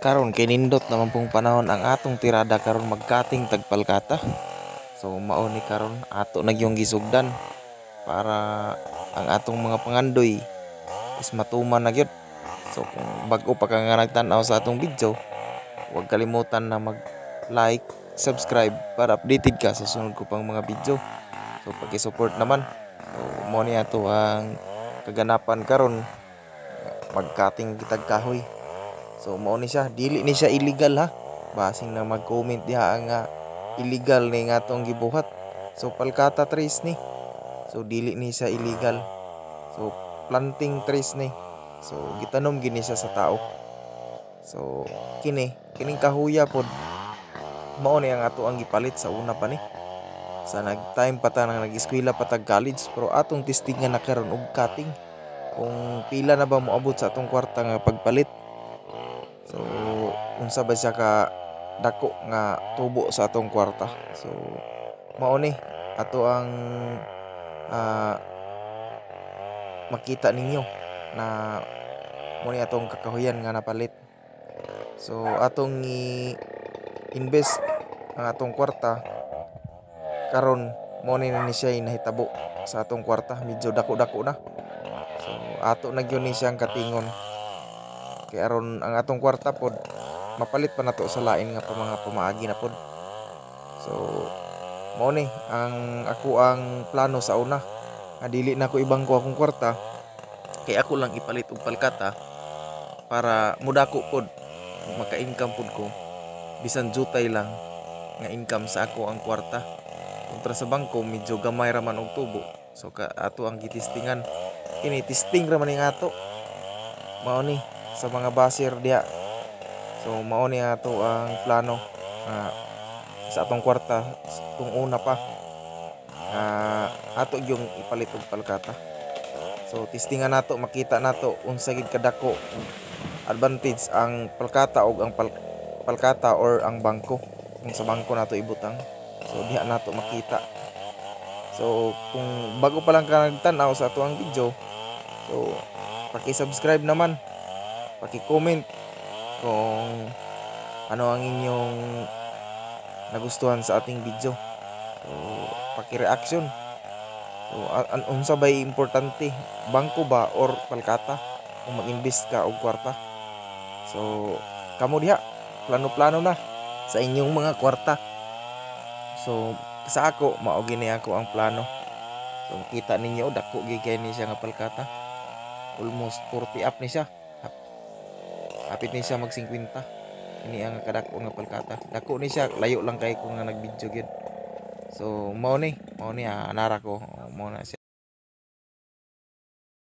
Karon kay nindot naman pong panahon ang atong tirada karon magkating tagpalkata. So mao ni karon ato nagyong gisugdan para ang atong mga pangandoy is matuman na gyud. So kung bag-o pa ka nga nagtan-aw sa atong video, huwag kalimutan na mag-like, subscribe para updated ka sa sunod ko pang mga video. So paki-support naman. So mo ni ato ang kaganapan karon magkating kitag kahoy. So mao ni siya, dili ni siya illegal ha. Basing na mag-comment diha nga illegal ni nga atong gibuhat. So palkata trees ni. So dili ni siya illegal. So planting trees ni. So gitanom gini siya sa tao. So kining kahuya pod mao ni ang ato ang gipalit sa una pa ni. Sa nag-time pa ta nang nag-eskwela pa tag college pero atong testingan na karon og cutting. Kung pila na ba moabot sa atong kwarta nga pagpalit. So unsa ba siya ka dako nga tubo sa atong kwarta. So mao ni ato ang makita ninyo na mo ni atong kakahuyan nga napalit. So atong i-invest ang atong kwarta karon mo ni siya nahitabo sa atong kwarta, medyo dako-dako na. So ato na gyud ni siyang katingon. Kay aron ang atong kwarta pod mapalit pa nato sa lain nga pa mga pamaagi na pod. So mao ni ang ako ang plano sa una. Nga dili na ko ibangko akong kwarta. Kay ako lang ipalit og palkata para mudako pod maka-income pod ko. Bisan jutay lang nga income sa ako ang kwarta. Kontra sa bangko medyo gamay ra man og tubo. So ato ang gitistingan. Kini testing ra man ning ato. Mao ni sa mga basir diha. So mao ni ato ang plano sa atong kwarta tung una pa ato yung ipalit og palkata. So testingan nato makita nato unsa gid kadako advantage ang palkata og ang palkata or ang bangko kung sa bangko nato ibutang. So diha nato makita. So kung bago pa lang ka nagtan-aw sa ato ang video, so paki-subscribe naman. Paki-comment kung ano ang inyong nagustuhan sa ating video. So, paki-reaction. So, unsa ba importante? Bangko ba or palkata? Kung mag-invest ka og kwarta. So, kamo diha, plano-plano na sa inyong mga kwarta. So, sa ako, mao gini ako ang plano. So, kita ninyo dako gigay ni siya nga palkata. Almost 40 up ni siya. Hapit ni siya mag 50. Ini ang kadako nga palkata. Dako ni siya, layo lang kay ko nga nag-video gyud. So mao ni anara ko, mao na siya.